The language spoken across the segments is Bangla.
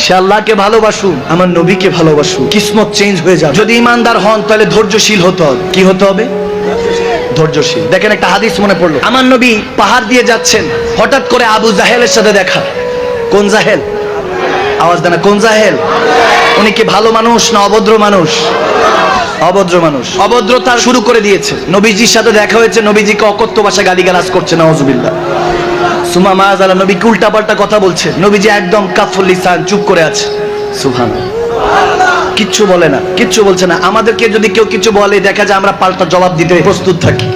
সে আল্লাহকে ভালোবাসুন, আমার নবীকে ভালোবাসুন, কিসমত চেঞ্জ হয়ে যাবে। যদি ইমানদার হন তাহলে ধৈর্যশীল হতে হবে। কি হতে হবে? ধৈর্যশীল। দেখেন একটা হাদিস মনে পড়লো, আমার নবী পাহাড় দিয়ে যাচ্ছেন, হঠাৎ করে আবু জাহেলের সাথে দেখা। কোন জাহেল? আওয়াজ দেন, কোন জাহেল? উনি কি ভালো মানুষ না অভদ্র মানুষ? অভদ্র মানুষ, অভদ্রতা শুরু করে দিয়েছে। নবীজির সাথে দেখা হয়েছে, নবীজিকে অকথ্য ভাষা গালিগালাজ করছে, নাউজুবিল্লাহ। সুমা মাযালা, নবীকে উল্টাপাল্টা কথা বলছে। নবীজি একদম কাফুল লিসান, চুপ করে আছে। সুবহানাল্লাহ, কিচ্ছু বলে না, কিচ্ছু বলছে না। আমাদেরকে যদি কেউ কিছু বলে, দেখা যায় আমরা পাল্টা জবাব দিতে প্রস্তুত থাকি।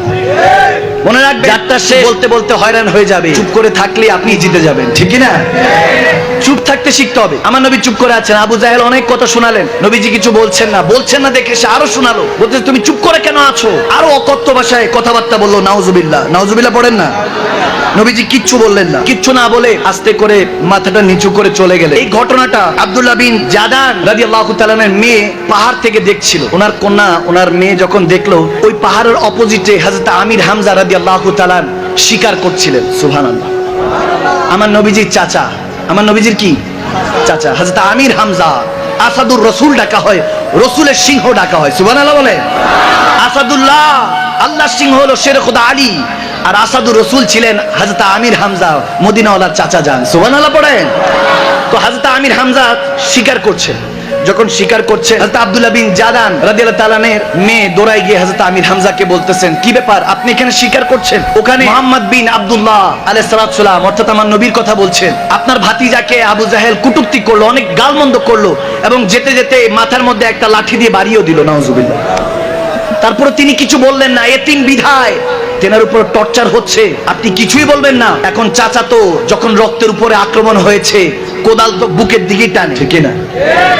মনে রাখবেন, যাত্রা সে বলতে বলতে হয়রান হয়ে যাবে, চুপ করে থাকলে আপনি জিতে যাবেন, ঠিক না? চুপ থাকতে শিখতে হবে। আমার নবী চুপ করে আছেন, আবু জাহেল অনেক কথা শোনালেন, নবীজি কিছু বলছেন না দেখে সে আরো শোনালো, বলতে তুমি চুপ করে কেন আছো? আরো অকথ্য ভাষায় কথাবার্তা বললো। নাউজুবিল্লাহ, নাউজুবিল্লাহ পড়েন না। নবীজি কিচ্ছু বললেন না, কিচ্ছু না বলে আস্তে করে মাথাটা নিচু করে চলে গেলেন। এই ঘটনাটা আব্দুল্লাহ বিন জাদান রাদিয়াল্লাহু তাআলা এর মেয়ে পাহাড় থেকে দেখছিল। ওনার কন্যা, ওনার মেয়ে যখন দেখলো, ওই পাহাড়ের অপোজিটে হযরত আমির হামজা রাদিয়াল্লাহু তাআলা শিকার করছিলেন। সুবহানাল্লাহ। আমার নবীজির চাচা, আমার নবীজির কি চাচা, হযরত আমির হামজা। আসাদুর রাসূল ডাকা হয়, রাসূলের সিংহ ডাকা হয়। সুবহানাল্লাহ বলে। আসাদুল্লাহ, আল্লাহর সিংহ হলো শের খোদা আলী, আর আসাদুর রাসূল ছিলেন হযরত আমির হামজা, মদিনাওয়ালার চাচা যান। সুবহানাল্লাহ পড়েন। তো হযরত আমির হামজা শিকার করছেন। যখন শিকার করছে, হযরত আব্দুল্লাহ বিন জাদান রাদিয়াল্লাহু তাআলা এর মেয়ে দৌড়ায় গিয়ে হযরত আমির হামজাকে বলতেছেন, কি ব্যাপার, আপনি এখানে শিকার করছেন? ওখানে মুহাম্মদ বিন আব্দুল্লাহ আলাইহিস সালাতু সালাম, অর্থাৎ আমার নবীর কথা বলছেন, আপনার ভাতিজাকে আবু জাহেল কটূক্তি করলো, অনেক গালমন্দ করলো, এবং যেতে যেতে মাথার মধ্যে একটা লাঠি দিয়ে বাড়িও দিল। নাউজুবিল্লাহ। তারপরে তিনি কিছু বললেন না, এতিম বিধায় তেনার উপর টর্চার হচ্ছে, আপনি কিছুই বলবেন না। এখন চাচা তো যখন রক্তের উপরে আক্রমণ হয়েছে, কোদাল তো বুকের দিকে টানে, ঠিক না?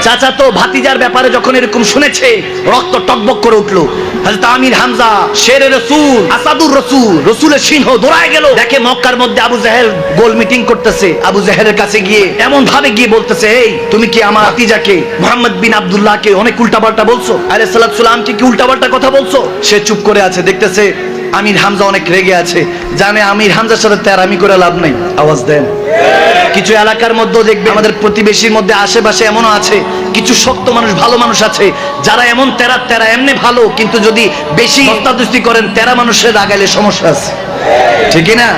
চাচা তো ভাতিজার ব্যাপারে যখন এরকম শুনেছে, রক্ত টকবক করে উঠলো। হযরত আমির হামজা শেরে রাসূল, আসাদুর রাসূল, রাসূলের সিংহ, দৌড়ায় গেল। দেখে মক্কার মধ্যে আবু জাহেল গোল মিটিং করতেছে। আবু জাহেলের কাছে গিয়ে এমন ভাবে গিয়ে বলতেছে, এই তুমি কি আমার ভাতিজাকে মুহাম্মদ বিন আব্দুল্লাহকে অনেক উল্টাপাল্টা বলছো, আলাইহিস সালাতু সালামকে কি উল্টাপাল্টা কথা বলছো? সে চুপ করে আছে, দেখতেছে আমির হামজা অনেক রেগে আছে, জানে আমির হামজার সাথে তেরামি করে লাভ নাই। আওয়াজ দেন। কিছু এলাকার মধ্যে দেখবে, আমাদের প্রতিবেশীর মধ্যে আশেপাশে এমনও আছে কিছু শক্ত মানুষ, ভালো মানুষ আছে, যারা এমন তেরা এমনি ভালো, কিন্তু যদি বেশি হস্তাদস্তি করেন, তেরা মানুষের রাগাইলে সমস্যা আছে, ঠিক না?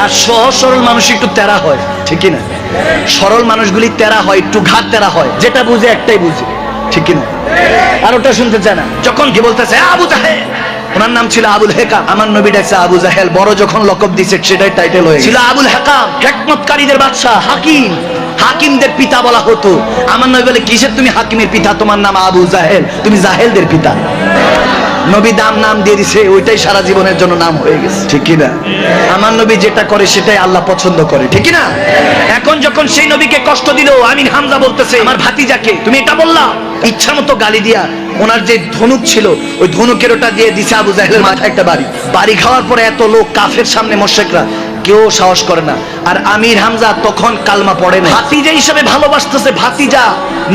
আর সহজ সরল মানুষ একটু তেরা হয়, ঠিক না? সরল মানুষগুলি তেরা হয়, একটু ঘাত তেরা হয়, যেটা বুঝে একটাই বুঝে, ঠিক না? আর ওটা শুনতে চায় না। যখন কি বলতেছে আবু জাহেল, ওনার নাম ছিল আবুল হেকাম, আমার নবী ডাকছে আবু জাহেল, বড় যখন লকব দিয়েছে সেটাই টাইটেল হয়ে ছিল আবুল হেকাম, হিকমতকারীদের বাদশা, হাকিম, হাকিমদের পিতা বলা হতো। আমার নবী বলে, কিসের তুমি হাকিমের পিতা, তোমার নাম আবু জাহেল, তুমি জাহেলদের পিতা। নবী নাম দিয়ে দিছে, ওইটাই সারা জীবনের জন্য নাম হয়ে গেছে, ঠিক না? আমার নবী যেটা করে সেটাই আল্লাহ পছন্দ করে, ঠিক না? এখন যখন সেই নবীকে কষ্ট দিল, আমির হামজা বলতেছে, আমার ভাতিজাকে তুমি এটা বললা, ইচ্ছা মতো গালি দিয়া ওনার যে ধনুক ছিল, ওই ধনুকের ওটা দিয়ে দিছে আবু জাহেলের মাথায় একটা বাড়ি খাওয়ার পরে এত লোক কাফের সামনে মুশরিকরা কেউ সাহস করে না। আর আমির হামজা তখন কালমা পড়ে না, ভাতিজা হিসাবে ভালোবাসতেছে, ভাতিজা,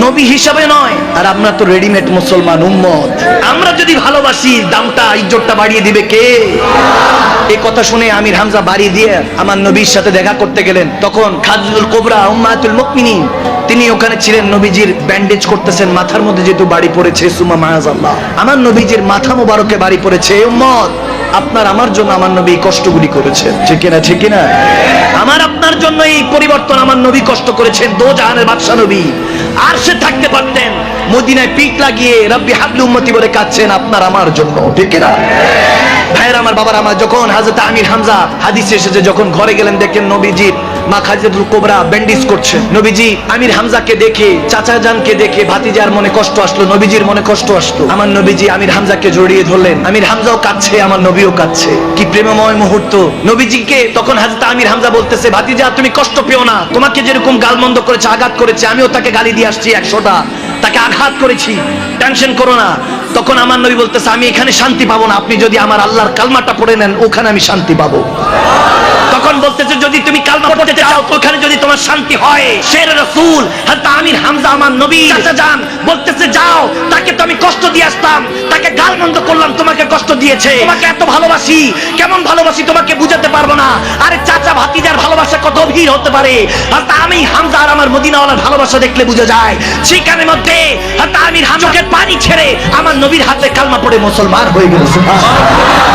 নবী হিসাবে নয়। আর আমরা তো রেডিমেড মুসলমান উম্মত, আমরা যদি ভালোবাসি, দামটা ইজ্জতটা বাড়িয়ে দিবে কে? এই কথা শুনে আমির হামজা বাড়ি দিয়ে আমার নবীর সাথে দেখা করতে গেলেন। তখন খাদিজাতুল কুবরা উম্মাতুল মুমিনিন তিনি ওখানে ছিলেন, নবীজির ব্যান্ডেজ করতেছেন, মাথার মধ্যে যেহেতু বাড়ি পড়েছে, সুম্মা মাআযাল্লাহ, আমার নবীজির মাথা মোবারকে বাড়ি পড়েছে। উম্মত, আপনার আমার জন্য আমার নবী কষ্টগুলি করেছেন, ঠিক না? ঠিক না? আমার আপনার জন্য এই পরিবর্তন আমার নবী কষ্ট করেছেন। দো জাহানের বাদশা নবী আর সে থাকতে পারতেন, মদিনায় পিঠ লাগিয়ে রব্বি হাবলি উম্মতি বলে কাঁদছেন আপনার আমার জন্য, ঠিক না? ভাইয়ের আমার, বাবার আমার, যখন হযরত আমির হামজা হাদিসে এসেছে, যখন ঘরে গেলেন, দেখেন নবীজির মা খাদিজাতুল কুবরা ব্যান্ডেজ করছেন। নবীজি আমির হামজাকে দেখে, চাচা জানকে দেখে ভাতিজার মনে কষ্ট আসলো, নবীজির মনে কষ্ট আসলো। আমার নবীজি আমির হামজাকে জড়িয়ে ধরলেন, আমির হামজাও কাঁদছে, আমার নবীও কাঁদছে। কি প্রেমময় মুহূর্ত। নবীজিকে তখন হযরত আমির হামজা বলতেছে, ভাতিজা তুমি কষ্ট পেও না, তোমাকে যেরকম গালমন্দ করেছে, আঘাত করেছে, আমিও তাকে গালি দিয়ে আসছি 100টা, তাকে আঘাত করেছি, টেনশন করো না। তখন আমার নবী বলতেছে, আমি এখানে শান্তি পাবো না, আপনি যদি আমার আল্লাহর কালমাটা পড়ে নেন, ওখানে আমি শান্তি পাবো। তখন বলতেছে, যদি তুমি কালমা পড়তে চাও, ওখানে যদি তোমার শান্তি হয়, শের রাসূল হযরত আমির হামজা আমার নবী চাচা যান বলতেছে যাও, তাকে তো আমি কষ্ট দিয়ে আসতাম, তাকে গালমন্দ করলাম, তোমাকে কষ্ট দিয়েছে, তোমাকে এত ভালোবাসি, কেমন ভালোবাসি তোমাকে বুঝাতে পারবো না। আরে চাচা ভাতিজার ভালোবাসা কত গভীর হতে পারে, আর তা আমি হামজা আর আমার মদিনাওয়ালার ভালোবাসা দেখলে বুঝা যায়। সেখানের মধ্যে চোখের পানি ছেড়ে আমার নবীর হাতে কালমা পড়ে মুসলমান হয়ে গেল। সুবহানাল্লাহ।